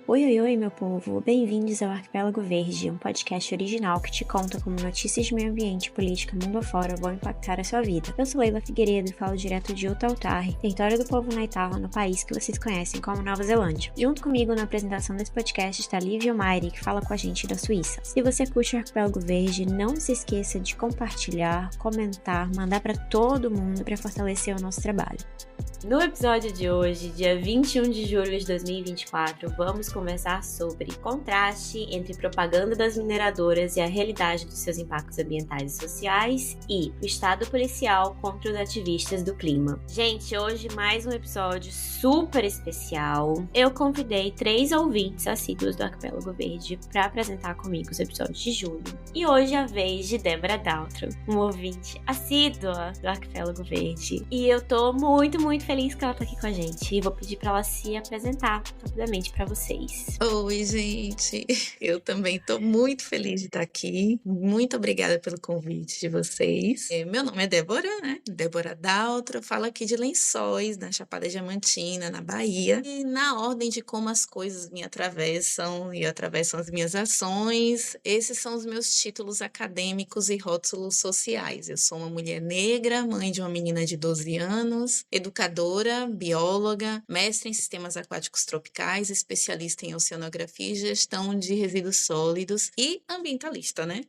Oi, oi, oi, meu povo! Bem-vindos ao Arquipélago Verde, um podcast original que te conta como notícias de meio ambiente e política mundo afora vão impactar a sua vida. Eu sou Leila Figueiredo e falo direto de Utautarre, território do povo Ngātaha, no país que vocês conhecem como Nova Zelândia. Junto comigo na apresentação desse podcast está Lívia Maire, que fala com a gente da Suíça. Se você curte o Arquipélago Verde, não se esqueça de compartilhar, comentar, mandar para todo mundo para fortalecer o nosso trabalho. No episódio de hoje, dia 21 de julho de 2024, vamos conversar sobre contraste entre propaganda das mineradoras e a realidade dos seus impactos ambientais e sociais e o estado policial contra os ativistas do clima. Gente, hoje mais um episódio super especial. Eu convidei 3 ouvintes assíduos do Arquipélago Verde para apresentar comigo os episódios de julho. E hoje é a vez de Débora Daltro, um ouvinte assídua do Arquipélago Verde. E eu tô muito feliz que ela tá aqui com a gente e vou pedir pra ela se apresentar rapidamente pra vocês. Oi, gente! Eu também tô muito feliz de estar aqui. Muito obrigada pelo convite de vocês. Meu nome é Débora, né? Débora Daltro. Eu falo aqui de Lençóis, na Chapada Diamantina, na Bahia. E na ordem de como as coisas me atravessam e atravessam as minhas ações, esses são os meus títulos acadêmicos e rótulos sociais. Eu sou uma mulher negra, mãe de uma menina de 12 anos, educadora, bióloga, mestre em sistemas aquáticos tropicais, especialista em oceanografia e gestão de resíduos sólidos e ambientalista, né?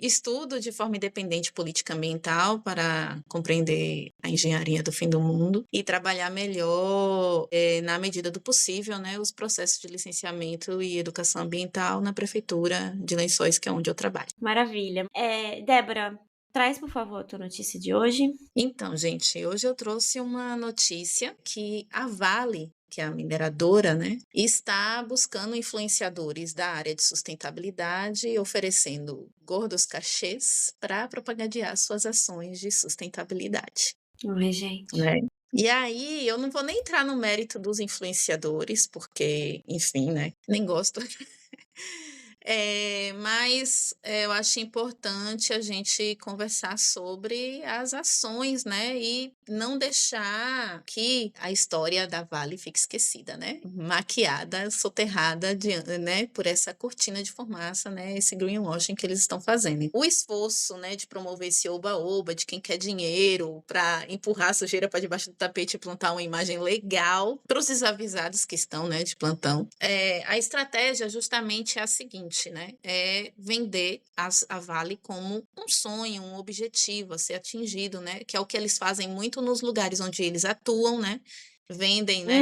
Estudo de forma independente política ambiental para compreender a engenharia do fim do mundo e trabalhar melhor, na medida do possível, né, os processos de licenciamento e educação ambiental na Prefeitura de Lençóis, que é onde eu trabalho. Maravilha. Débora, traz, por favor, a tua notícia de hoje. Então, gente, hoje eu trouxe uma notícia que a Vale, que é a mineradora, né, está buscando influenciadores da área de sustentabilidade, oferecendo gordos cachês para propagandear suas ações de sustentabilidade. Oi, gente. Né? E aí, eu não vou nem entrar no mérito dos influenciadores, porque, enfim, né, nem gosto. Mas eu acho importante a gente conversar sobre as ações, né? E não deixar que a história da Vale fique esquecida, né? Maquiada, soterrada, né? Por essa cortina de fumaça, né? Esse greenwashing que eles estão fazendo. O esforço, né? De promover esse oba-oba de quem quer dinheiro para empurrar a sujeira para debaixo do tapete e plantar uma imagem legal para os desavisados que estão, né? De plantão. A estratégia justamente é a seguinte, né? É vender a Vale como um sonho, um objetivo a ser atingido, né? Que é o que eles fazem muito nos lugares onde eles atuam, né? Vendem, né?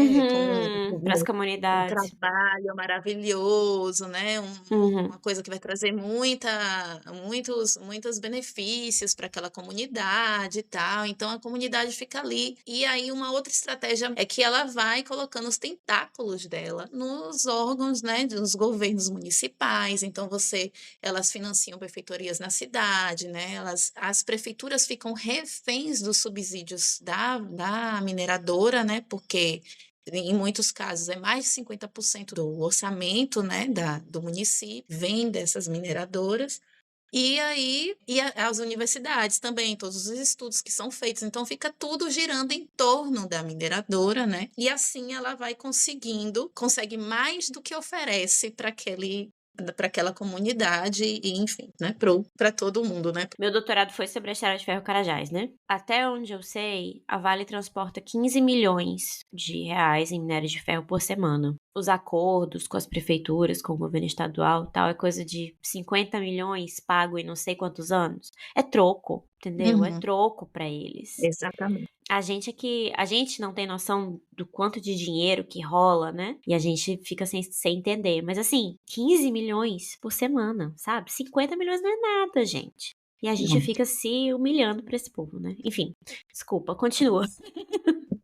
Como Para as um comunidades. trabalho maravilhoso, né? Uma coisa que vai trazer muitos benefícios para aquela comunidade e tal. Então a comunidade fica ali. E aí uma outra estratégia é que ela vai colocando os tentáculos dela nos órgãos, né, dos governos municipais. Então elas financiam prefeitorias na cidade, né? As prefeituras ficam reféns dos subsídios da mineradora, né? Porque em muitos casos é mais de 50% do orçamento, né, do município vem dessas mineradoras. E aí, as universidades também, todos os estudos que são feitos, então fica tudo girando em torno da mineradora, né? E assim ela vai consegue mais do que oferece para aquela comunidade e, enfim, né, para todo mundo, né? Meu doutorado foi sobre a estrada de ferro Carajás, né? Até onde eu sei, a Vale transporta 15 milhões de reais em minério de ferro por semana. Os acordos com as prefeituras, com o governo estadual e tal, é coisa de 50 milhões pago em não sei quantos anos. É troco, entendeu? É troco pra eles. Exatamente. A gente não tem noção do quanto de dinheiro que rola, né? E a gente fica sem entender. Mas assim, 15 milhões por semana, sabe? 50 milhões não é nada, gente. E a gente fica se humilhando pra esse povo, né? Enfim, desculpa, continua.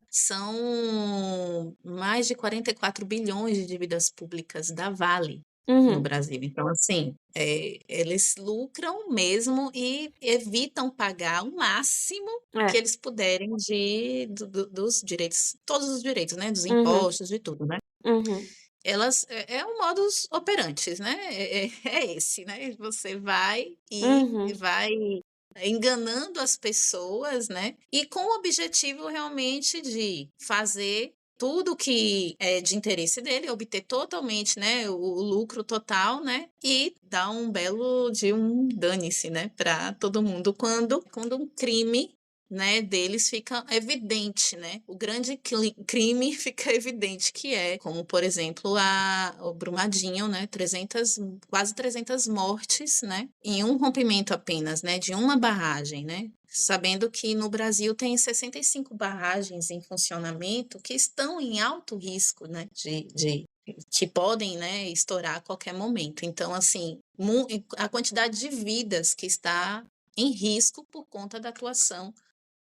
São mais de 44 bilhões de dívidas públicas da Vale no Brasil. Então, assim, eles lucram mesmo e evitam pagar o máximo que eles puderem dos direitos, todos os direitos, né? Dos impostos, de tudo, né? Elas, é um modus operandi, né? Esse, né? Você vai vai enganando as pessoas, né? E com o objetivo realmente de fazer tudo que é de interesse dele, obter totalmente, né, o lucro total, né, e dar um belo de um dane-se, né, para todo mundo quando um crime, né, deles fica evidente, né, o grande crime fica evidente que é, como por exemplo o Brumadinho, né, 300, quase 300 mortes, né, em um rompimento apenas, né, de uma barragem, né, sabendo que no Brasil tem 65 barragens em funcionamento que estão em alto risco, né, que podem, né, estourar a qualquer momento. Então, assim, a quantidade de vidas que está em risco por conta da atuação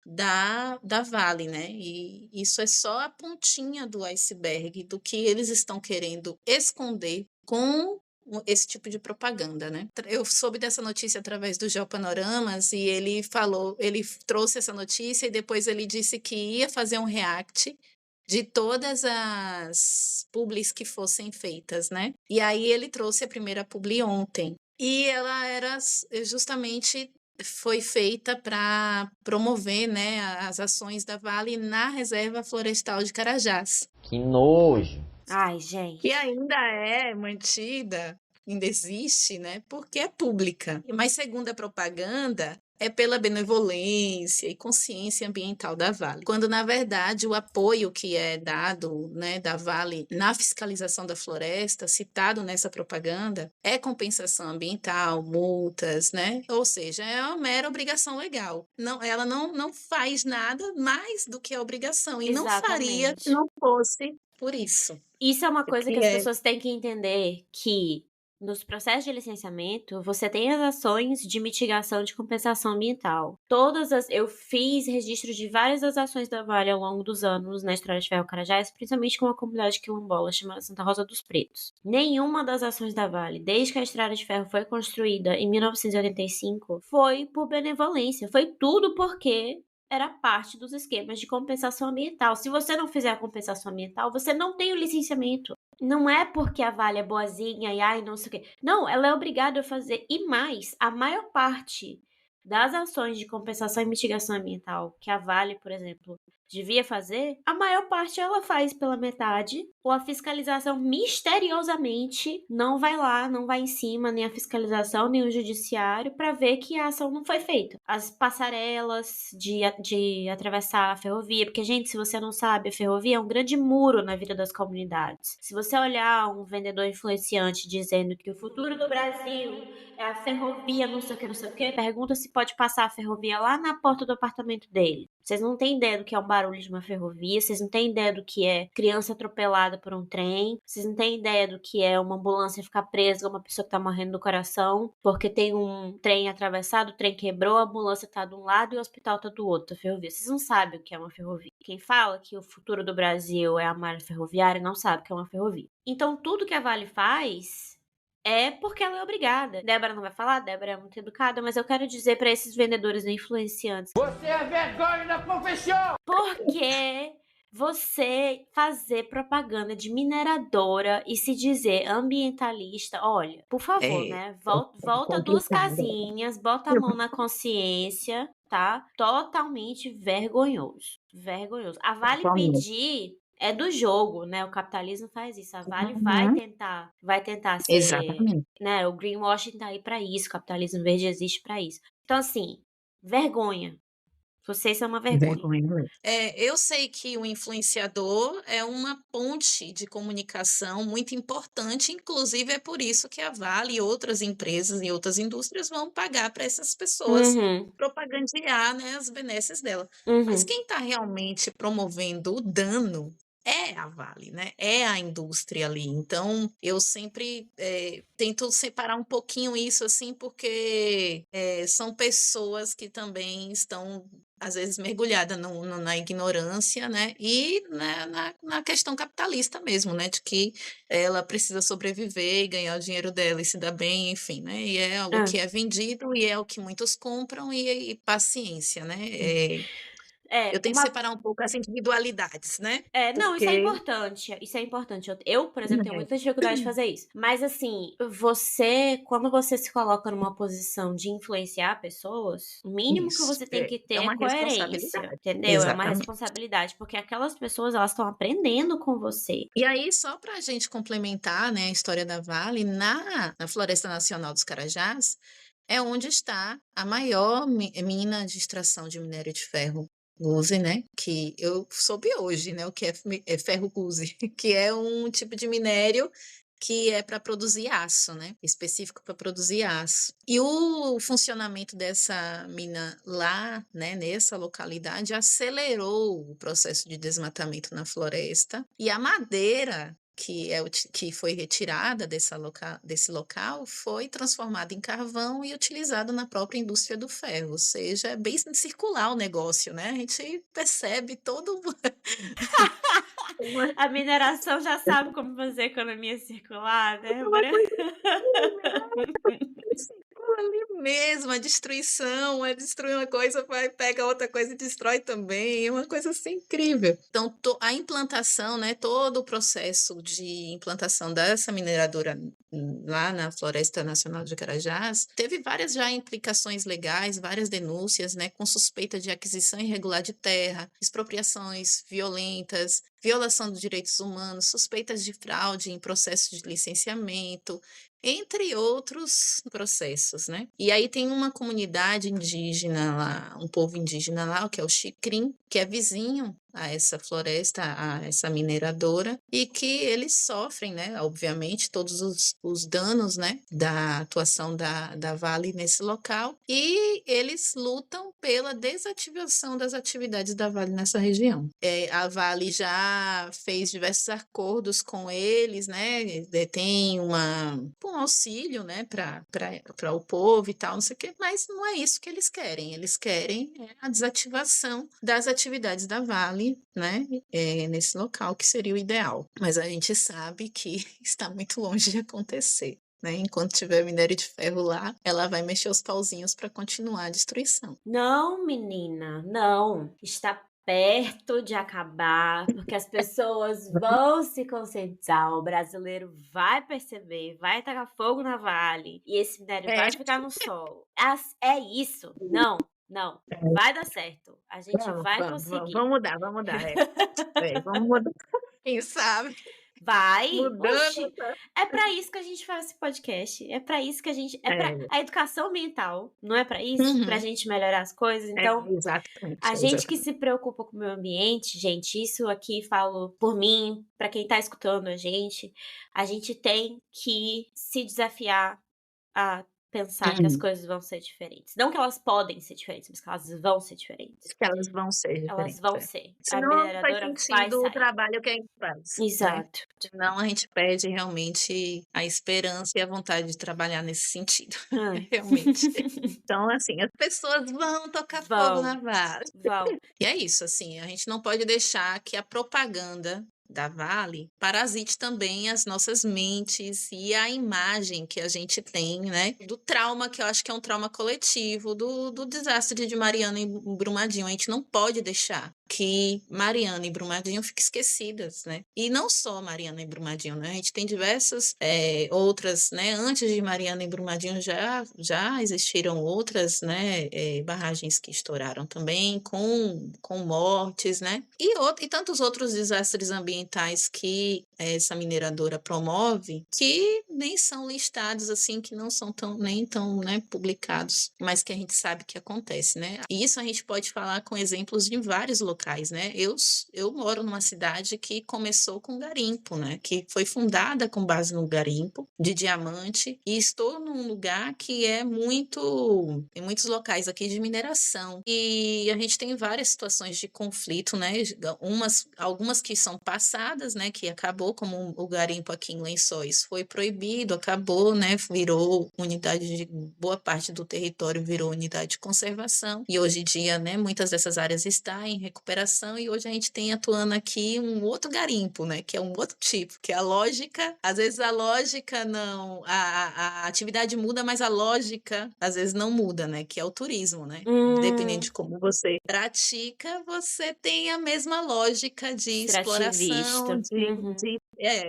da Vale, né? E isso é só a pontinha do iceberg do que eles estão querendo esconder com esse tipo de propaganda, né? Eu soube dessa notícia através do Geopanoramas e ele trouxe essa notícia e depois ele disse que ia fazer um react de todas as publis que fossem feitas, né? E aí ele trouxe a primeira publi ontem. E ela era justamente foi feita para promover, né, as ações da Vale na Reserva Florestal de Carajás. Que nojo! Ai, gente. Que ainda é mantida, ainda existe, né, porque é pública. Mas segundo a propaganda, é pela benevolência e consciência ambiental da Vale, quando na verdade o apoio que é dado, né, da Vale na fiscalização da floresta, citado nessa propaganda, é compensação ambiental, multas, né? Ou seja, é uma mera obrigação legal. Não, ela não faz nada mais do que a obrigação e não faria se Exatamente. não fosse por isso. Isso é uma coisa que Que as é pessoas têm que entender, que nos processos de licenciamento, você tem as ações de mitigação de compensação ambiental. Eu fiz registro de várias das ações da Vale ao longo dos anos na Estrada de Ferro Carajás, principalmente com uma comunidade quilombola chamada Santa Rosa dos Pretos. Nenhuma das ações da Vale, desde que a Estrada de Ferro foi construída em 1985, foi por benevolência. Foi tudo porque era parte dos esquemas de compensação ambiental. Se você não fizer a compensação ambiental, você não tem o licenciamento. Não é porque a Vale é boazinha e ai, não sei o quê. Não, ela é obrigada a fazer. E mais, a maior parte das ações de compensação e mitigação ambiental que a Vale, por exemplo, devia fazer, a maior parte ela faz pela metade, ou a fiscalização misteriosamente não vai lá, não vai em cima, nem a fiscalização, nem o judiciário, para ver que a ação não foi feita. As passarelas de atravessar a ferrovia, porque, gente, se você não sabe, a ferrovia é um grande muro na vida das comunidades. Se você olhar um vendedor influenciante dizendo que o futuro do Brasil é a ferrovia, não sei o que, pergunta se pode passar a ferrovia lá na porta do apartamento dele. Vocês não têm ideia do que é um barulho de uma ferrovia, vocês não têm ideia do que é criança atropelada por um trem, vocês não têm ideia do que é uma ambulância ficar presa a uma pessoa que tá morrendo do coração, porque tem um trem atravessado, o trem quebrou, a ambulância tá de um lado e o hospital tá do outro, a ferrovia. Vocês não sabem o que é uma ferrovia. Quem fala que o futuro do Brasil é a malha ferroviária não sabe o que é uma ferrovia. Então tudo que a Vale faz é porque ela é obrigada. Débora não vai falar, Débora é muito educada, mas eu quero dizer pra esses vendedores influenciantes: Você é vergonha da profissão! por que você fazer propaganda de mineradora e se dizer ambientalista? Olha, por favor, né? Volta duas casinhas, bota a mão na consciência, tá? Totalmente vergonhoso. Vergonhoso. A Vale pedir é do jogo, né? O capitalismo faz isso. A Vale vai tentar ser, exatamente. né? O greenwashing tá aí pra isso, o capitalismo verde existe pra isso. Então, assim, vergonha. Vocês são uma vergonha. Eu sei que o influenciador é uma ponte de comunicação muito importante, inclusive é por isso que a Vale e outras empresas e outras indústrias vão pagar para essas pessoas Uhum, propagandear, né, as benesses dela. Mas uhum. quem está realmente promovendo o dano é a Vale, né? É a indústria ali. Então, eu sempre tento separar um pouquinho isso, assim, porque são pessoas que também estão às vezes mergulhada na ignorância, né? E na questão capitalista mesmo, né? De que ela precisa sobreviver e ganhar o dinheiro dela e se dar bem, enfim, né? E é o Ah, que é vendido e é o que muitos compram e paciência, né? Eu tenho que separar um pouco as individualidades, né? Não, isso é Porque importante. Isso é importante. Eu, por exemplo, tenho muita dificuldade de fazer isso. Mas, assim, quando você se coloca numa posição de influenciar pessoas, o mínimo que isso você tem que ter é é uma coerência, responsabilidade. entendeu? É uma Exatamente. responsabilidade, porque aquelas pessoas, elas estão aprendendo com você. E aí, só para a gente complementar, né, a história da Vale, na Floresta Nacional dos Carajás, é onde está a maior mina de extração de minério de ferro Gusi, né? Que eu soube hoje, né? O que é ferro Gusi, que é um tipo de minério que é para produzir aço, né? Específico para produzir aço. E o funcionamento dessa mina lá, né, nessa localidade, acelerou o processo de desmatamento na floresta. E a madeira que foi retirada desse local foi transformada em carvão e utilizada na própria indústria do ferro. Ou seja, é bem circular o negócio, né? A gente percebe todo uma, A mineração já sabe como fazer economia circular, uma Débora? coisa ali mesmo, a destruição, é destruir uma coisa, vai, pega outra coisa e destrói também, é uma coisa assim incrível. Então, a implantação, né, todo o processo de implantação dessa mineradora lá na Floresta Nacional de Carajás, teve várias já implicações legais, várias denúncias, né, com suspeita de aquisição irregular de terra, expropriações violentas, violação dos direitos humanos, suspeitas de fraude em processos de licenciamento, entre outros processos, né? E aí tem uma comunidade indígena lá, um povo indígena lá, que é o Xicrim, que é vizinho a essa floresta, a essa mineradora, e que eles sofrem, né, obviamente, todos os danos, né, da atuação da Vale nesse local, e eles lutam pela desativação das atividades da Vale nessa região. A Vale já fez diversos acordos com eles, né, tem um auxílio, né, para o povo e tal, não sei o quê, mas não é isso que eles querem a desativação das atividades da Vale, né, nesse local, que seria o ideal. Mas a gente sabe que está muito longe de acontecer. Né? Enquanto tiver minério de ferro lá, ela vai mexer os pauzinhos para continuar a destruição. Não, menina, não. Está perto de acabar, porque as pessoas vão se conscientizar, o brasileiro vai perceber, vai tacar fogo na Vale e esse minério vai ficar no solo. É isso. Não, não. Vai dar certo. A gente vai conseguir. Vamos mudar. Vamos mudar. Quem sabe? Vai. Mudando. Oxi, é pra isso que a gente faz esse podcast. É pra isso que a gente. A educação ambiental, não é pra isso? Pra gente melhorar as coisas. Então, Exatamente. a gente que se preocupa com o meio ambiente, gente, isso aqui falo por mim, pra quem tá escutando a gente tem que se desafiar a pensar que as coisas vão ser diferentes. Não que elas podem ser diferentes, mas que elas vão ser diferentes. Que elas vão ser Elas diferentes. vão ser. A Senão não faz mineradora vai sentido o sair. trabalho que a gente faz. Né? Exato. Senão a gente perde realmente a esperança e a vontade de trabalhar nesse sentido. Realmente. Então, assim, as pessoas vão tocar fogo na Vale. Vão. E é isso, assim, a gente não pode deixar que a propaganda da Vale parasite também as nossas mentes e a imagem que a gente tem, né, do trauma, que eu acho que é um trauma coletivo, do desastre de Mariana e Brumadinho. A gente não pode deixar que Mariana e Brumadinho fiquem esquecidas, né? E não só Mariana e Brumadinho, né? A gente tem diversas outras, né? Antes de Mariana e Brumadinho já existiram outras, né? Barragens que estouraram também com mortes, né? E tantos outros desastres ambientais que essa mineradora promove, que nem são listados assim, que não são nem tão, né, publicados, mas que a gente sabe que acontece, né? E isso a gente pode falar com exemplos de vários locais, né? Eu moro numa cidade que começou com garimpo, né? Que foi fundada com base no garimpo de diamante, e estou num lugar que tem muitos locais aqui de mineração, e a gente tem várias situações de conflito, né? Algumas que são passadas, né, que acabou, como o garimpo aqui em Lençóis foi proibido, acabou, né, virou unidade de boa parte do território virou unidade de conservação, e hoje em dia, né, muitas dessas áreas estão em recuperação, e hoje a gente tem atuando aqui um outro garimpo, né, que é um outro tipo, que é a lógica, às vezes a lógica não, a atividade muda, mas a lógica às vezes não muda, né, que é o turismo, né, dependendo de como você pratica, você tem a mesma lógica de exploração, Extrativista. Uhum.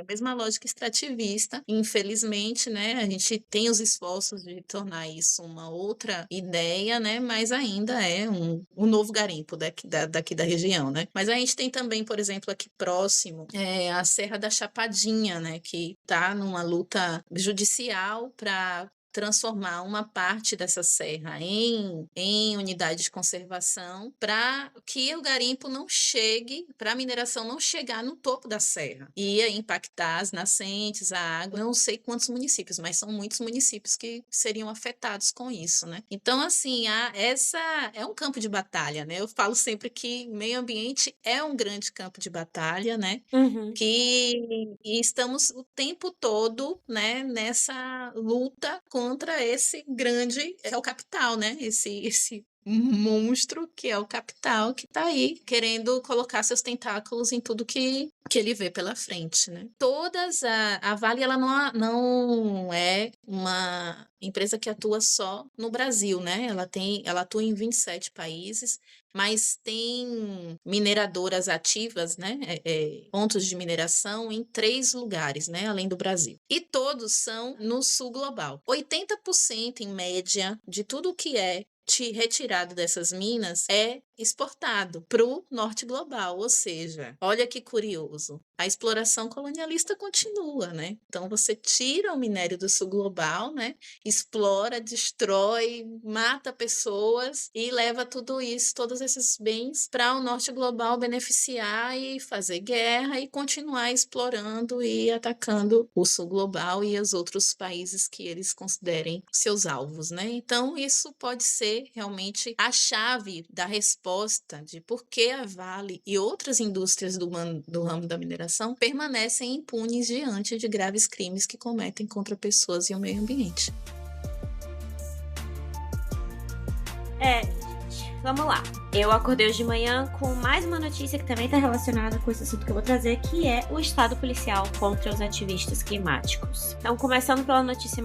mesma lógica extrativista. Infelizmente, né, a gente tem os esforços de tornar isso uma outra ideia, né, mas ainda é um novo garimpo daqui da região, né. Mas a gente tem também, por exemplo, aqui próximo, a Serra da Chapadinha, né, que está numa luta judicial para transformar uma parte dessa serra em unidade de conservação para que o garimpo não chegue, para a mineração não chegar no topo da serra. Ia impactar as nascentes, a água, não sei quantos municípios, mas são muitos municípios que seriam afetados com isso, né? Então, assim, essa é um campo de batalha, né? Eu falo sempre que meio ambiente é um grande campo de batalha, né? Uhum. E estamos o tempo todo, né, nessa luta contra esse grande, é o capital, né, esse monstro que é o capital, que está aí querendo colocar seus tentáculos em tudo que ele vê pela frente, né. A Vale, ela não é uma empresa que atua só no Brasil, né, ela atua em 27 países, mas tem mineradoras ativas, né, pontos de mineração em 3 lugares, né, além do Brasil. E todos são no sul global. 80% em média de tudo que é retirado dessas minas é exportado para o norte global, ou seja, olha que curioso, a exploração colonialista continua, né? Então você tira o minério do sul global, né? Explora, destrói, mata pessoas e leva tudo isso, todos esses bens para o norte global beneficiar e fazer guerra e continuar explorando e atacando o sul global e os outros países que eles considerem seus alvos, né? Então isso pode ser realmente a chave da resposta de por que a Vale e outras indústrias do ramo da mineração permanecem impunes diante de graves crimes que cometem contra pessoas e o meio ambiente. Gente, vamos lá. Eu acordei hoje de manhã com mais uma notícia que também está relacionada com esse assunto que eu vou trazer, que é o estado policial contra os ativistas climáticos. Então, começando pela notícia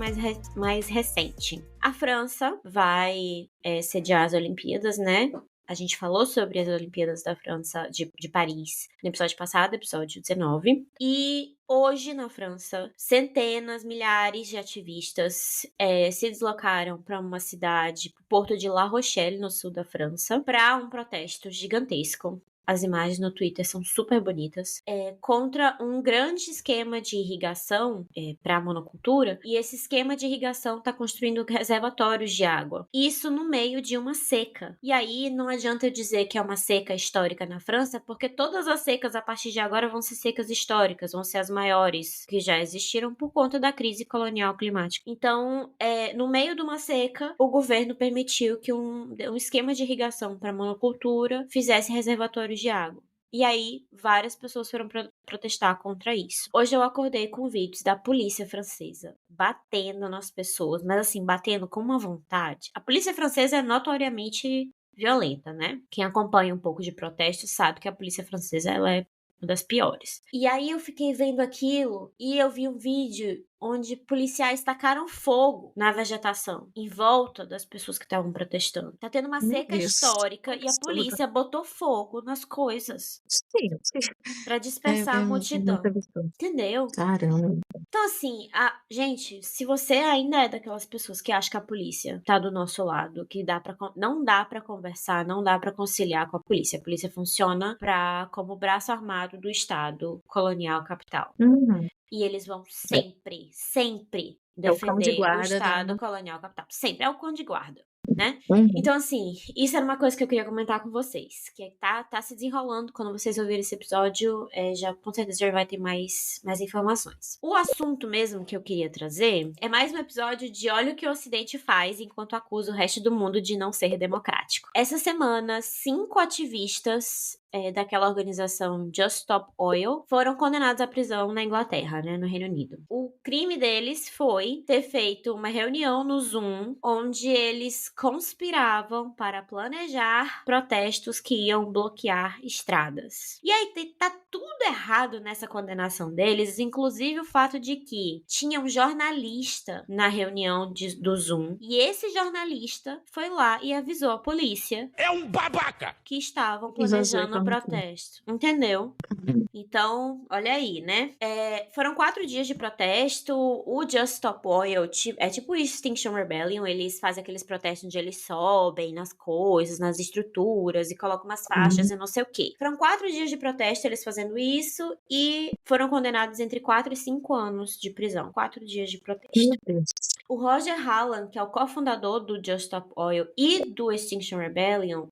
mais recente. A França vai sediar as Olimpíadas, né? A gente falou sobre as Olimpíadas da França, de Paris, no episódio passado, episódio 19. E hoje, na França, centenas, milhares de ativistas se deslocaram para uma cidade, Porto de La Rochelle, no sul da França, para um protesto gigantesco. As imagens no Twitter são super bonitas, contra um grande esquema de irrigação para a monocultura, e esse esquema de irrigação está construindo reservatórios de água. Isso no meio de uma seca. E aí não adianta eu dizer que é uma seca histórica na França, porque todas as secas a partir de agora vão ser secas históricas, vão ser as maiores que já existiram por conta da crise colonial climática. Então, no meio de uma seca, o governo permitiu que um esquema de irrigação para monocultura fizesse reservatórios de água. E aí, várias pessoas foram protestar contra isso. Hoje eu acordei com vídeos da polícia francesa batendo nas pessoas, mas assim, batendo com uma vontade. A polícia francesa é notoriamente violenta, né? Quem acompanha um pouco de protesto sabe que a polícia francesa ela é uma das piores. E aí eu fiquei vendo aquilo e eu vi um vídeo onde policiais tacaram fogo na vegetação, em volta das pessoas que estavam protestando. Tá tendo uma seca histórica e a polícia botou fogo nas coisas. Sim. Pra dispersar a multidão. Entendeu? Caramba. Então, assim, gente, se você ainda é daquelas pessoas que acham que a polícia tá do nosso lado, que não dá pra conversar, não dá pra conciliar com a polícia funciona como braço armado do Estado colonial capital. E eles vão sempre defender o Estado colonial capital. Sempre. É o cão de guarda, né? Então, assim, isso era uma coisa que eu queria comentar com vocês. Que tá se desenrolando. Quando vocês ouvirem esse episódio, com certeza já vai ter mais informações. O assunto mesmo que eu queria trazer é mais um episódio de olha o que o Ocidente faz enquanto acusa o resto do mundo de não ser democrático. Essa semana, 5 ativistas daquela organização Just Stop Oil foram condenados à prisão na Inglaterra, né, no Reino Unido. O crime deles foi ter feito uma reunião no Zoom onde eles conspiravam para planejar protestos que iam bloquear estradas. E aí tá tudo errado nessa condenação deles, inclusive o fato de que tinha um jornalista na reunião do Zoom, e esse jornalista foi lá e avisou a polícia É um babaca! que estavam planejando o protesto. Entendeu? Então, olha aí, né? Foram 4 dias de protesto. O Just Stop Oil é tipo o Extinction Rebellion. Eles fazem aqueles protestos onde eles sobem nas coisas, nas estruturas e colocam umas faixas e não sei o quê. Foram 4 dias de protesto, eles fazendo isso, e foram condenados entre 4 e 5 anos de prisão. 4 dias de protesto. Meu Deus. O Roger Hallam, que é o cofundador do Just Stop Oil e do Extinction Rebellion,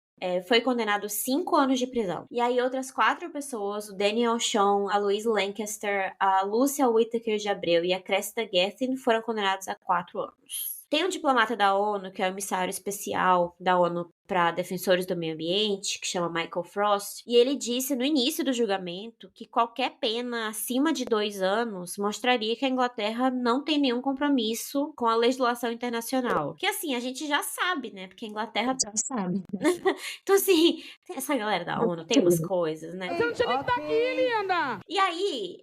foi condenado a 5 anos de prisão. E aí outras 4 pessoas, o Daniel Shawn, a Louise Lancaster, a Lúcia Whittaker de Abreu e a Cressida Gethin, foram condenados a 4 anos. Tem um diplomata da ONU, que é o emissário especial da ONU para defensores do meio ambiente, que chama Michael Frost, e ele disse no início do julgamento que qualquer pena acima de 2 anos mostraria que a Inglaterra não tem nenhum compromisso com a legislação internacional. Que assim, a gente já sabe, né? Porque a Inglaterra Já sabe. Então assim, tem essa galera da ONU, tem umas coisas, né? Você não tinha nem que tá aqui, linda! E aí,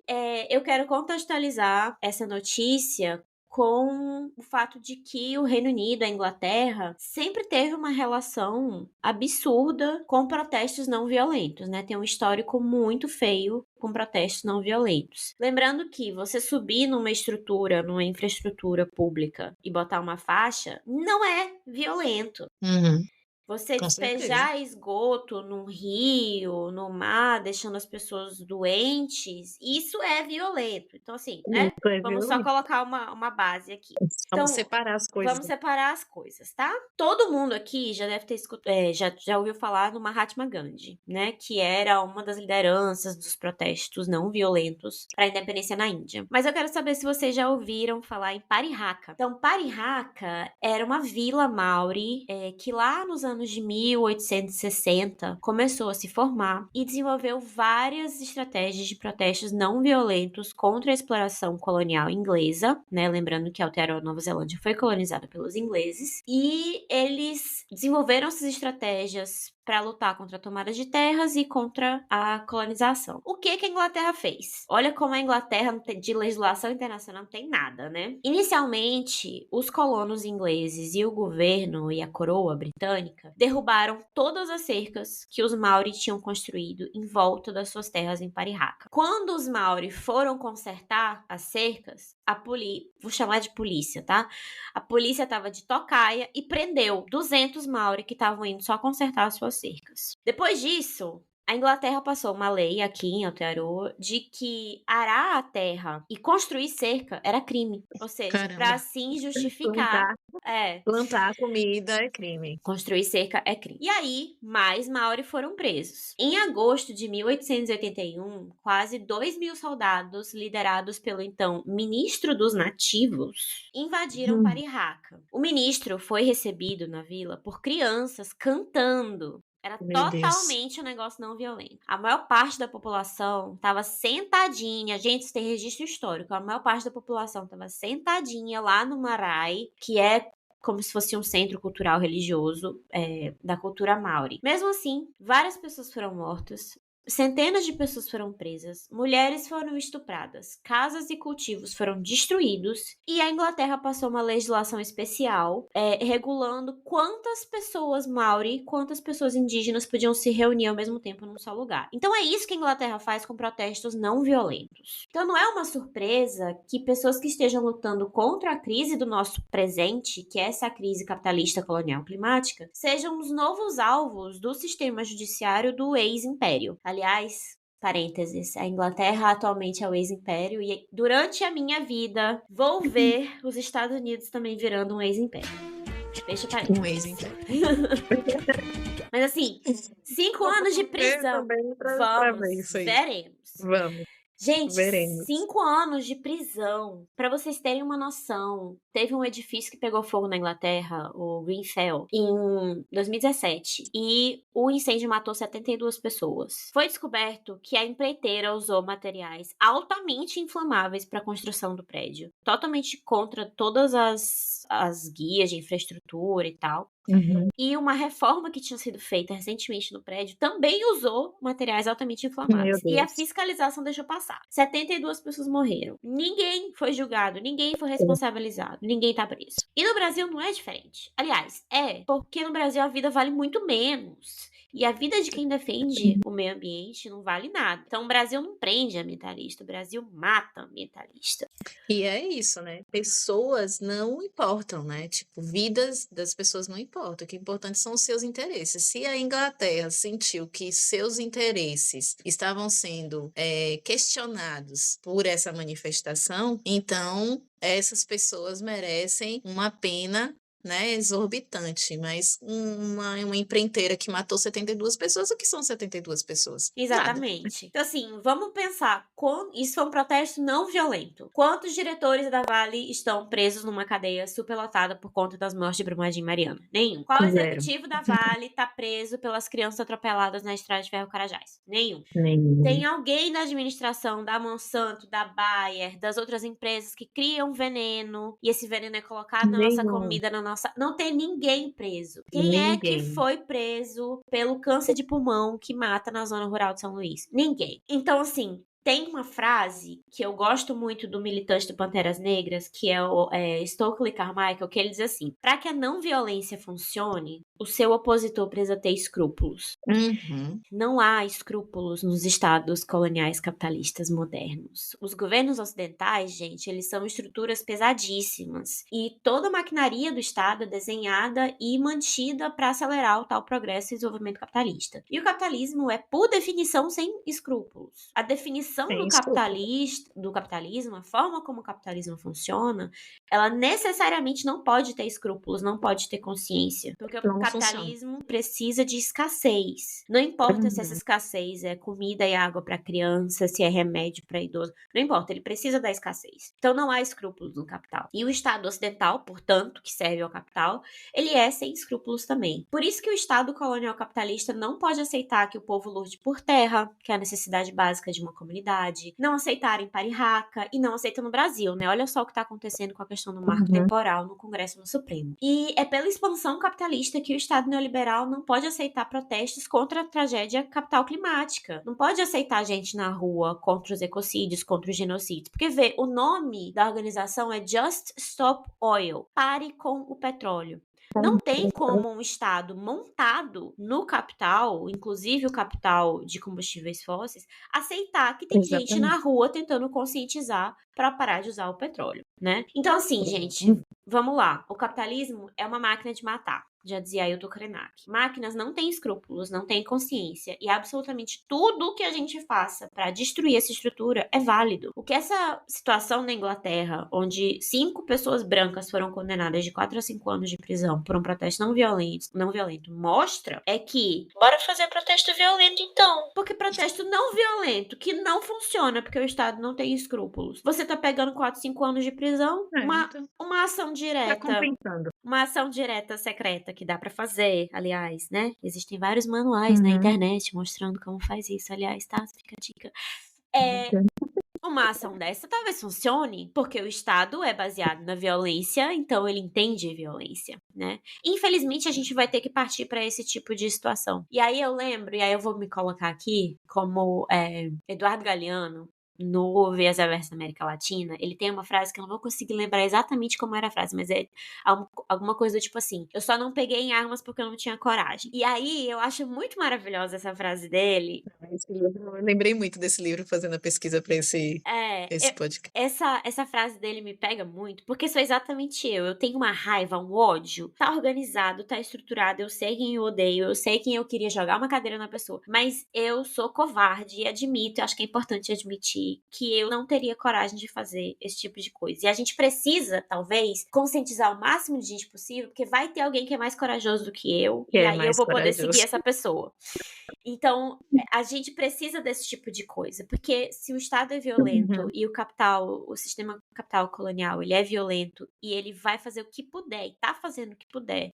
eu quero contextualizar essa notícia com o fato de que o Reino Unido, a Inglaterra, sempre teve uma relação absurda com protestos não violentos, né? Tem um histórico muito feio com protestos não violentos. Lembrando que você subir numa infraestrutura pública e botar uma faixa, não é violento. Você Com despejar esgoto num rio, no mar, deixando as pessoas doentes, isso é violento. Então, assim, né? Vamos só colocar uma base aqui. Vamos separar as coisas. Vamos separar as coisas, tá? Todo mundo aqui já deve ter escutado, já ouviu falar do Mahatma Gandhi, né? Que era uma das lideranças dos protestos não violentos para a independência na Índia. Mas eu quero saber se vocês já ouviram falar em Parihaka. Então, Parihaka era uma vila maori que lá nos anos de 1860 começou a se formar e desenvolveu várias estratégias de protestos não violentos contra a exploração colonial inglesa, né? Lembrando que Aotearoa, Nova Zelândia, foi colonizada pelos ingleses, e eles desenvolveram essas estratégias para lutar contra a tomada de terras e contra a colonização. O que a Inglaterra fez? Olha como a Inglaterra de legislação internacional não tem nada, né? Inicialmente, os colonos ingleses e o governo e a coroa britânica derrubaram todas as cercas que os Maori tinham construído em volta das suas terras em Parihaka. Quando os Maori foram consertar as cercas, vou chamar de polícia, tá? A polícia estava de tocaia e prendeu 200 Maori que estavam indo só consertar as suas cercas. Depois disso, a Inglaterra passou uma lei aqui em Aotearoa de que arar a terra e construir cerca era crime. Ou seja, para assim justificar... Plantar comida é crime. Construir cerca é crime. E aí, mais Maori foram presos. Em agosto de 1881, quase 2.000 soldados, liderados pelo então ministro dos nativos, invadiram Parihaka. O ministro foi recebido na vila por crianças cantando. Era totalmente um negócio não violento. A maior parte da população estava sentadinha. Gente, isso tem registro histórico. A maior parte da população estava sentadinha lá no Marae, que é como se fosse um centro cultural religioso da cultura Maori. Mesmo assim, várias pessoas foram mortas. Centenas de pessoas foram presas, mulheres foram estupradas, casas e cultivos foram destruídos e a Inglaterra passou uma legislação especial regulando quantas pessoas Maori, quantas pessoas indígenas podiam se reunir ao mesmo tempo num só lugar. Então é isso que a Inglaterra faz com protestos não violentos. Então não é uma surpresa que pessoas que estejam lutando contra a crise do nosso presente, que é essa crise capitalista colonial climática, sejam os novos alvos do sistema judiciário do ex-império. Aliás, parênteses, a Inglaterra atualmente é o ex-império e durante a minha vida vou ver os Estados Unidos também virando um ex-império. Deixa parênteses. Um ex-império. Mas assim, 5 anos de prisão. Veremos. Vamos. Gente, Veremos. 5 anos de prisão. Pra vocês terem uma noção, teve um edifício que pegou fogo na Inglaterra, o Grenfell, em 2017. E o incêndio matou 72 pessoas. Foi descoberto que a empreiteira usou materiais altamente inflamáveis para a construção do prédio. Totalmente contra todas as guias de infraestrutura e tal. E uma reforma que tinha sido feita recentemente no prédio também usou materiais altamente inflamáveis. Meu E a Deus. fiscalização deixou passar. 72 pessoas morreram. Ninguém foi julgado, ninguém foi responsabilizado, ninguém tá preso. E no Brasil não é diferente. Aliás, porque no Brasil a vida vale muito menos. E a vida de quem defende o meio ambiente não vale nada. Então o Brasil não prende ambientalista, o Brasil mata ambientalista. E é isso, né? Pessoas não importam, né? Tipo, vidas das pessoas não importam. O que é importante são os seus interesses. Se a Inglaterra sentiu que seus interesses estavam sendo questionados por essa manifestação, então essas pessoas merecem uma pena, né, exorbitante, mas uma empreiteira que matou 72 pessoas, o que são 72 pessoas? Nada. Exatamente. Então, assim, vamos pensar. Isso foi um protesto não violento. Quantos diretores da Vale estão presos numa cadeia superlotada por conta das mortes de Brumadinho e Mariana? Nenhum. Qual Zero. executivo da Vale tá preso pelas crianças atropeladas na estrada de ferro Carajás? Nenhum. Nenhum. Tem alguém da administração da Monsanto, da Bayer, das outras empresas que criam veneno e esse veneno é colocado na nossa comida, na nossa... Não tem ninguém preso. Quem é que foi preso pelo câncer de pulmão que mata na zona rural de São Luís? Ninguém. Então, assim, tem uma frase que eu gosto muito do militante do Panteras Negras, que é o Stokely Carmichael, que ele diz assim: para que a não violência funcione, o seu opositor precisa ter escrúpulos. Não há escrúpulos nos estados coloniais capitalistas modernos. Os governos ocidentais, gente, eles são estruturas pesadíssimas. E toda a maquinaria do estado é desenhada e mantida para acelerar o tal progresso e desenvolvimento capitalista. E o capitalismo é, por definição, sem escrúpulos. A definição do capitalismo, a forma como o capitalismo funciona, ela necessariamente não pode ter escrúpulos, não pode ter consciência. Porque o capitalismo precisa de escassez. Não importa se essa escassez é comida e água para criança, se é remédio para idoso. Não importa, ele precisa da escassez. Então não há escrúpulos no capital. E o Estado ocidental, portanto, que serve ao capital, ele é sem escrúpulos também. Por isso que o Estado colonial capitalista não pode aceitar que o povo lute por terra, que é a necessidade básica de uma comunidade, não aceitarem parirraca e não aceita no Brasil, né? Olha só o que está acontecendo com a questão do marco temporal no Congresso e no Supremo. E é pela expansão capitalista que o Estado neoliberal não pode aceitar protestos contra a tragédia capital climática. Não pode aceitar gente na rua contra os ecocídios, contra os genocídios. Porque, vê, o nome da organização é Just Stop Oil. Pare com o petróleo. Não tem como um Estado montado no capital, inclusive o capital de combustíveis fósseis, aceitar que tem gente na rua tentando conscientizar para parar de usar o petróleo, né? Então, assim, gente, vamos lá. O capitalismo é uma máquina de matar. Já dizia Ailton Krenak. Máquinas não têm escrúpulos, não têm consciência, e absolutamente tudo que a gente faça para destruir essa estrutura é válido. O que essa situação na Inglaterra, onde 5 pessoas brancas foram condenadas de 4 a 5 anos de prisão por um protesto não violento, mostra é que bora fazer protesto violento então. Porque protesto não violento, que não funciona porque o Estado não tem escrúpulos. Você tá pegando 4, 5 anos de prisão, uma ação direta. Tá compensando. Uma ação direta secreta que dá pra fazer, aliás, né? Existem vários manuais na internet mostrando como faz isso, aliás, tá? Fica a dica. Uma ação dessa talvez funcione, porque o Estado é baseado na violência, então ele entende violência, né? Infelizmente, a gente vai ter que partir para esse tipo de situação. E aí eu lembro, e aí eu vou me colocar aqui como Eduardo Galeano, no Viés Averso da América Latina, ele tem uma frase que eu não vou conseguir lembrar exatamente como era a frase, mas é alguma coisa do tipo assim: eu só não peguei em armas porque eu não tinha coragem. E aí, eu acho muito maravilhosa essa frase dele. Eu lembrei muito desse livro fazendo a pesquisa para esse podcast. Essa frase dele me pega muito, porque sou exatamente eu. Eu tenho uma raiva, um ódio. Tá organizado, tá estruturado, eu sei quem eu odeio, eu sei quem eu queria jogar uma cadeira na pessoa, mas eu sou covarde e admito, acho que é importante admitir que eu não teria coragem de fazer esse tipo de coisa. E a gente precisa, talvez, conscientizar o máximo de gente possível, porque vai ter alguém que é mais corajoso do que eu, Que e é aí eu mais vou poder seguir corajoso. essa pessoa. Então, a gente precisa desse tipo de coisa, porque se o Estado é violento Uhum. e o sistema capital colonial, ele é violento e ele vai fazer o que puder, e tá fazendo o que puder,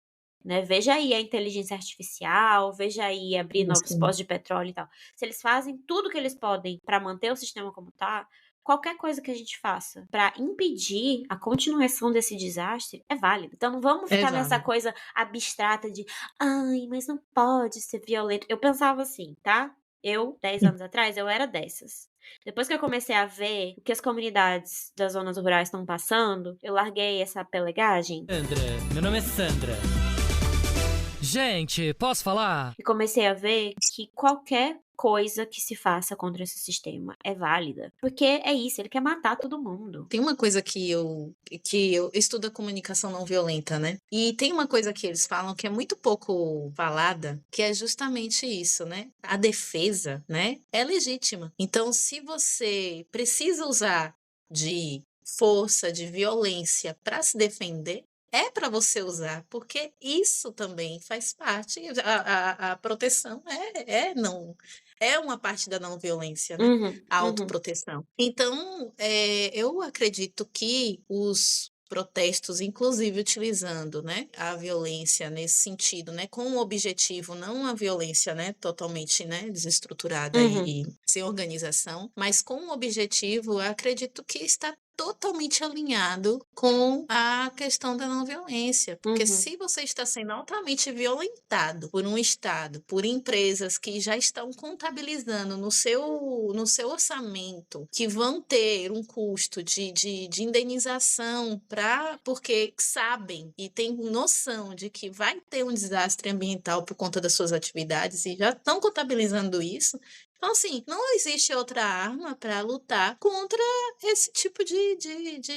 né? Veja aí a inteligência artificial, veja aí abrir novos Sim. postos de petróleo e tal. Se eles fazem tudo que eles podem para manter o sistema como tá, qualquer coisa que a gente faça para impedir a continuação desse desastre é válida. Então não vamos É ficar nessa válido. coisa abstrata de ai, mas não pode ser violento. Eu pensava assim, tá? Eu, 10 anos atrás, eu era dessas. Depois que eu comecei a ver o que as comunidades das zonas rurais estão passando, eu larguei essa pelegagem Sandra, meu nome é Sandra. Gente, posso falar? e comecei a ver que qualquer coisa que se faça contra esse sistema é válida. Porque é isso, ele quer matar todo mundo. Tem uma coisa que eu estudo a comunicação não violenta, né? E tem uma coisa que eles falam que é muito pouco falada, que é justamente isso, né? A defesa, né, é legítima. Então, se você precisa usar de força, de violência para se defender, é para você usar, porque isso também faz parte. A proteção não é uma parte da não violência, né? Uhum, A uhum, autoproteção. Então, eu acredito que os protestos, inclusive utilizando, né, a violência nesse sentido, né, com o objetivo, não a violência, né, totalmente, né, desestruturada uhum, e sem organização, mas com o objetivo, eu acredito que está totalmente alinhado com a questão da não violência, porque uhum, se você está sendo altamente violentado por um Estado, por empresas que já estão contabilizando no seu orçamento, que vão ter um custo de indenização porque sabem e têm noção de que vai ter um desastre ambiental por conta das suas atividades e já estão contabilizando isso. Então, assim, não existe outra arma para lutar contra esse tipo de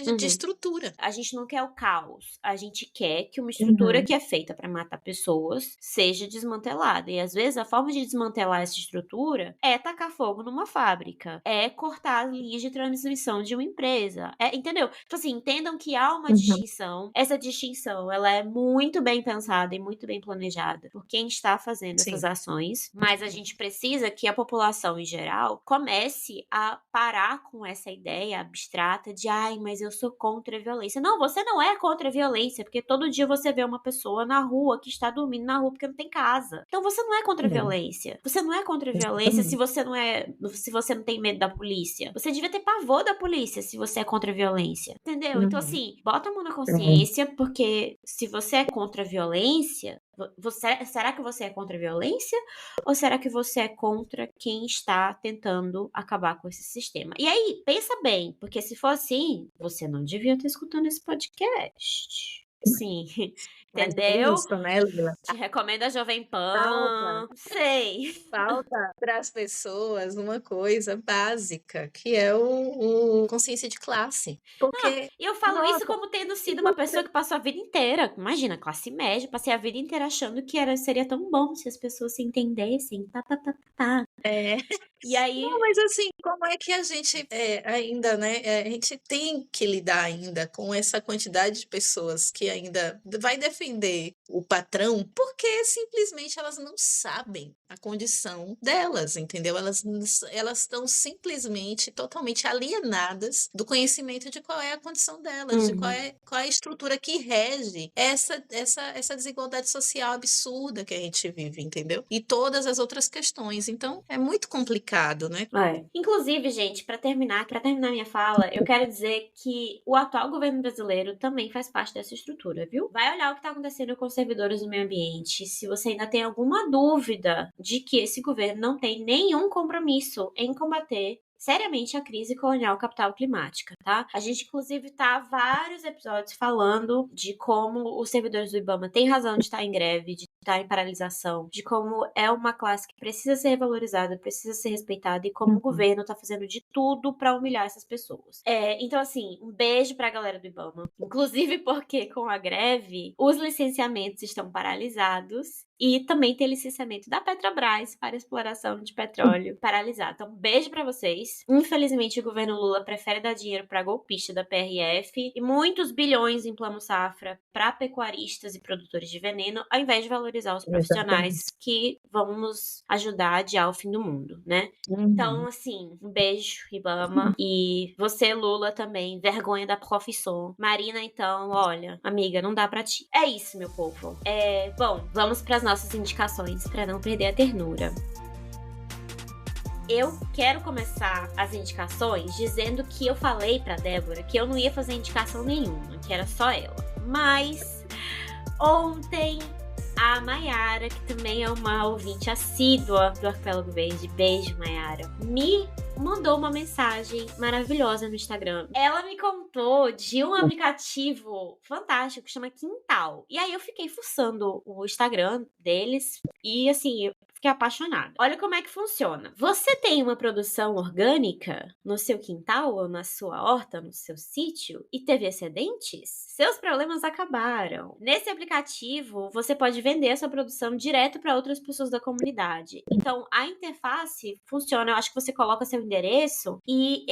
uhum. estrutura. A gente não quer o caos. A gente quer que uma estrutura Uhum. que é feita para matar pessoas seja desmantelada. E às vezes a forma de desmantelar essa estrutura é tacar fogo numa fábrica, é cortar as linhas de transmissão de uma empresa. Entendeu? Tipo assim, entendam que há uma Uhum. distinção. Essa distinção, ela é muito bem pensada e muito bem planejada por quem está fazendo essas Sim. ações, mas a gente precisa que a população em geral comece a parar com essa ideia abstrata de ai, mas eu sou contra a violência. Não, você não é contra a violência, porque todo dia você vê uma pessoa na rua que está dormindo na rua porque não tem casa. Então você não é contra a Não, violência. Você não é contra a violência se exatamente. você não tem medo da polícia. Você devia ter pavor da polícia se você é contra a violência. Entendeu? Então Uhum. assim, bota a mão na Uhum. consciência, porque se você é contra a violência, será que você é contra a violência? Ou será que você é contra quem está tentando acabar com esse sistema? E aí, pensa bem, porque se for assim, você não devia estar escutando esse podcast. Sim, Mas é entendeu? isso, né, Lila? Te recomendo a Jovem Falta, Pan. Sei. falta para as pessoas uma coisa básica, que é o consciência de classe. Não, Porque, e eu falo isso nossa, como tendo se sido uma pessoa você que passou a vida inteira. Imagina, classe média, passei a vida inteira achando que seria tão bom se as pessoas se entendessem. Tá, tá, tá, tá. é. E Não, aí, mas assim, como é que a gente ainda, né? A gente tem que lidar ainda com essa quantidade de pessoas que ainda vai defender o patrão, porque simplesmente elas não sabem a condição delas, entendeu? Elas estão simplesmente totalmente alienadas do conhecimento de qual é a condição delas, de uhum. qual é a estrutura que rege essa desigualdade social absurda que a gente vive, entendeu? E todas as outras questões. Então, é muito complicado, né? Inclusive, gente, para terminar minha fala, eu quero dizer que o atual governo brasileiro também faz parte dessa estrutura, viu? Vai olhar o que está acontecendo com os servidores do meio ambiente. Se você ainda tem alguma dúvida de que esse governo não tem nenhum compromisso em combater seriamente a crise colonial capital climática, tá? A gente, inclusive, tá há vários episódios falando de como os servidores do IBAMA têm razão de estar em greve, de estar em paralisação, de como é uma classe que precisa ser revalorizada, precisa ser respeitada e como o Uhum. governo tá fazendo de tudo pra humilhar essas pessoas. Então, assim, um beijo pra galera do IBAMA. Inclusive porque com a greve, os licenciamentos estão paralisados E também tem licenciamento da Petrobras para exploração de petróleo paralisado. Então, beijo pra vocês. Infelizmente, o governo Lula prefere dar dinheiro pra golpista da PRF e muitos bilhões em plano safra para pecuaristas e produtores de veneno, ao invés de valorizar os profissionais que vão nos ajudar a adiar o fim do mundo, né? Então, assim, um beijo, Ibama. E você, Lula, também, vergonha da profissão. Marina, então, olha, amiga, não dá pra ti. É isso, meu povo. Bom, vamos pras nossas indicações, pra não perder a ternura. Eu quero começar as indicações dizendo que eu falei pra Débora que eu não ia fazer indicação nenhuma, que era só ela. Mas ontem a Mayara, que também é uma ouvinte assídua do Arquipélago Verde, beijo, Mayara, me mandou uma mensagem maravilhosa no Instagram. Ela me contou de um aplicativo fantástico que chama Quintal. E aí eu fiquei fuçando o Instagram deles e, assim, eu fiquei apaixonada. Olha como é que funciona. Você tem uma produção orgânica no seu quintal ou na sua horta, no seu sítio, e teve excedentes? Seus problemas acabaram. Nesse aplicativo, você pode vender a sua produção direto para outras pessoas da comunidade. Então, a interface funciona. Eu acho que você coloca seu endereço e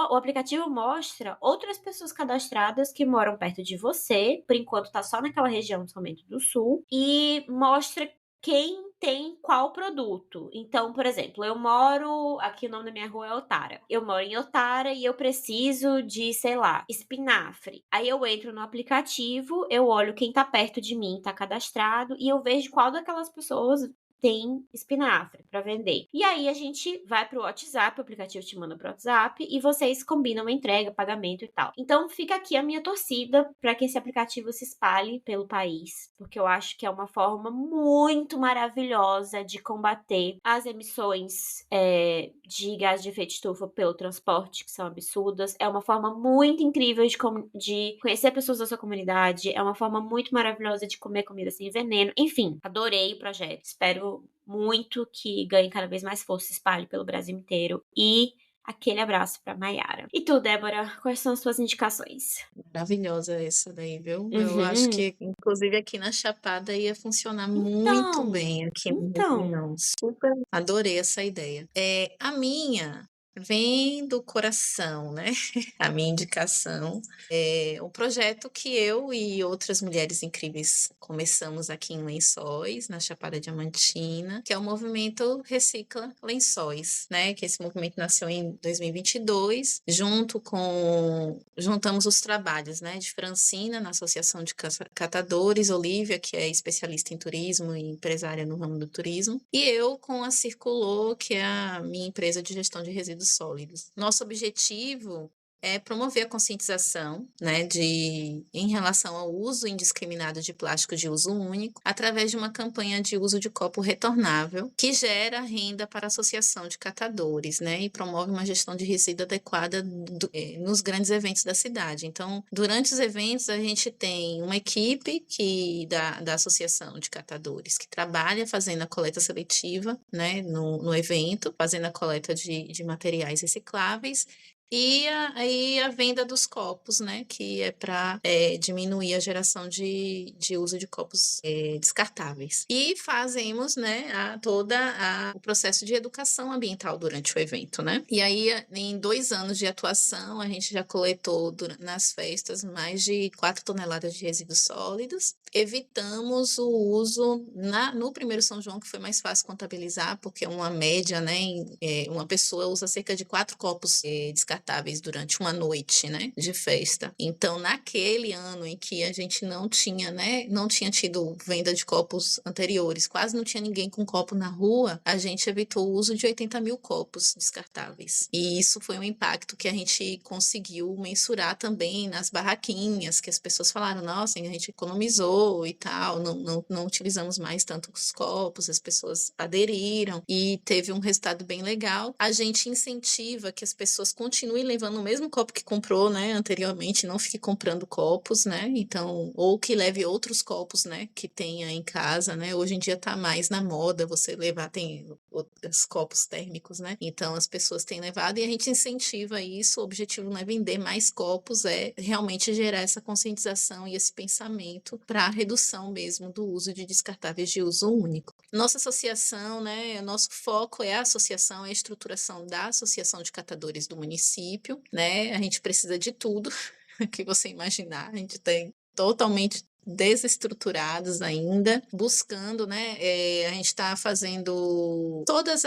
o aplicativo mostra outras pessoas cadastradas que moram perto de você. Por enquanto, tá só naquela região somente do sul. E mostra quem tem qual produto. Então, por exemplo, eu moro... Aqui o nome da minha rua é Otara. Eu moro em Otara e eu preciso de, sei lá, espinafre. Aí eu entro no aplicativo, eu olho quem tá perto de mim, tá cadastrado, e eu vejo qual daquelas pessoas tem espinafre para vender. E aí a gente vai pro WhatsApp, o aplicativo te manda pro WhatsApp e vocês combinam a entrega, pagamento e tal. Então fica aqui a minha torcida para que esse aplicativo se espalhe pelo país, porque eu acho que é uma forma muito maravilhosa de combater as emissões de gás de efeito estufa pelo transporte, que são absurdas. É uma forma muito incrível de conhecer pessoas da sua comunidade, é uma forma muito maravilhosa de comer comida sem veneno. Enfim, adorei o projeto. Espero muito que ganhe cada vez mais força, se espalhe pelo Brasil inteiro. E aquele abraço pra Mayara. E tu, Débora, quais são as suas indicações? Maravilhosa essa daí, viu? Eu acho que, inclusive, aqui na Chapada ia funcionar muito bem. Aqui, na minha opinião. Super adorei essa ideia. A minha vem do coração, né? A minha indicação é um projeto que eu e outras mulheres incríveis começamos aqui em Lençóis, na Chapada Diamantina, que é o movimento Recicla Lençóis, né? Que esse movimento nasceu em 2022, juntamos os trabalhos, né? De Francina, na Associação de Catadores, Olivia, que é especialista em turismo e empresária no ramo do turismo, e eu com a Circulor, que é a minha empresa de gestão de resíduos sólidos. Nosso objetivo é promover a conscientização, né, em relação ao uso indiscriminado de plástico de uso único, através de uma campanha de uso de copo retornável, que gera renda para a Associação de Catadores, né, e promove uma gestão de resíduo adequada nos grandes eventos da cidade. Então, durante os eventos, a gente tem uma equipe da Associação de Catadores, que trabalha fazendo a coleta seletiva, né, no evento, fazendo a coleta de materiais recicláveis, e aí a venda dos copos, né? Que é para diminuir a geração de uso de copos descartáveis. E fazemos, né, todo o processo de educação ambiental durante o evento, né? E aí, em 2 anos de atuação, a gente já coletou nas festas mais de 4 toneladas de resíduos sólidos. Evitamos o uso no primeiro São João, que foi mais fácil contabilizar, porque uma média, né? Uma pessoa usa cerca de 4 copos descartáveis durante uma noite, né, de festa. Então, naquele ano em que a gente não tinha tido venda de copos anteriores, quase não tinha ninguém com copo na rua, a gente evitou o uso de 80 mil copos descartáveis. E isso foi um impacto que a gente conseguiu mensurar também nas barraquinhas, que as pessoas falaram, nossa, a gente economizou e tal, não utilizamos mais tanto os copos, as pessoas aderiram e teve um resultado bem legal. A gente incentiva que as pessoas continuem continue levando o mesmo copo que comprou, né, anteriormente, não fique comprando copos, né, então, ou que leve outros copos, né, que tenha em casa, né, hoje em dia tá mais na moda você levar, tem os copos térmicos, né, então as pessoas têm levado e a gente incentiva isso, o objetivo não é vender mais copos, é realmente gerar essa conscientização e esse pensamento para a redução mesmo do uso de descartáveis de uso único. Nossa associação, né, nosso foco é a associação, é a estruturação da Associação de Catadores do município, né, a gente precisa de tudo que você imaginar, a gente tem totalmente desestruturados ainda, buscando, né, a gente está fazendo todas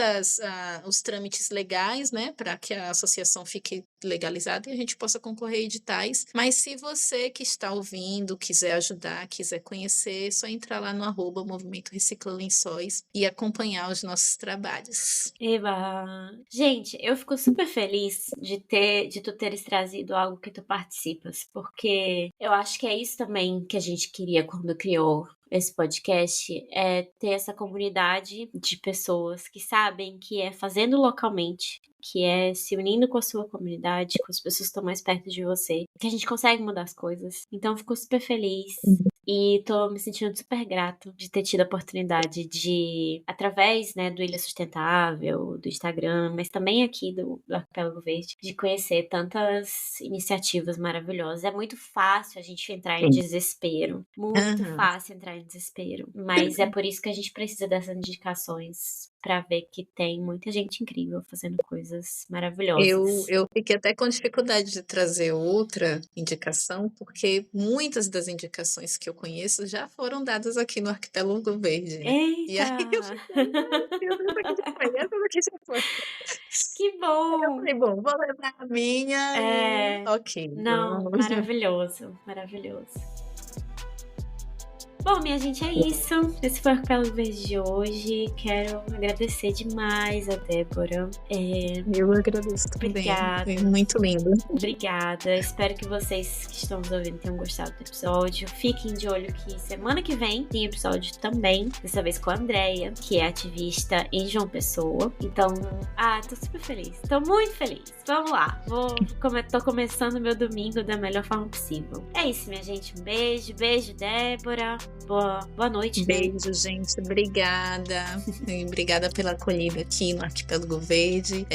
os trâmites legais, né, para que a associação fique legalizada e a gente possa concorrer a editais, mas se você que está ouvindo quiser ajudar, quiser conhecer, é só entrar lá no @Movimento Recicla Lençóis e acompanhar os nossos trabalhos. Eba! Gente, eu fico super feliz de tu teres trazido algo que tu participas, porque eu acho que é isso também que a gente queria quando criou esse podcast, é ter essa comunidade de pessoas que sabem que é fazendo localmente, que é se unindo com a sua comunidade, com as pessoas que estão mais perto de você, que a gente consegue mudar as coisas. Então, eu fico super feliz. E tô me sentindo super grato de ter tido a oportunidade de, através, né, do Ilha Sustentável, do Instagram, mas também aqui do Arquipélago Verde, de conhecer tantas iniciativas maravilhosas. É muito fácil a gente entrar em desespero. Muito fácil entrar em desespero. Mas é por isso que a gente precisa dessas indicações pra ver que tem muita gente incrível fazendo coisas maravilhosas. Eu fiquei até com dificuldade de trazer outra indicação, porque muitas das indicações que eu conheço já foram dadas aqui no Arquipélago Verde, né? E aí eu Eita! falei, meu Deus, essa daqui já foi. Que Eu bom! falei, bom, vou levar a minha e ok. Não, Vamos. maravilhoso, maravilhoso. Bom, minha gente, é isso. Esse foi o Arquipélago Verde de hoje. Quero agradecer demais a Débora. Eu agradeço também. Obrigada. Foi muito lindo. Obrigada. Espero que vocês que estão nos ouvindo tenham gostado do episódio. Fiquem de olho que semana que vem tem episódio também. Dessa vez com a Andrea, que é ativista em João Pessoa. Então, tô super feliz. Tô muito feliz. Vamos lá. Tô começando meu domingo da melhor forma possível. É isso, minha gente. Um beijo. Beijo, Débora. Boa noite. Beijo, gente. Obrigada. Obrigada pela acolhida aqui no Arquipélago Verde.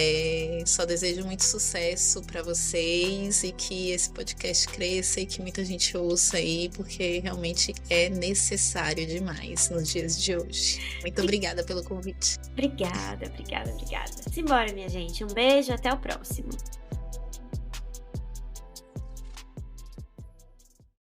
Só desejo muito sucesso para vocês e que esse podcast cresça e que muita gente ouça aí, porque realmente é necessário demais nos dias de hoje. Muito obrigada pelo convite. Obrigada. Simbora, minha gente. Um beijo, até o próximo.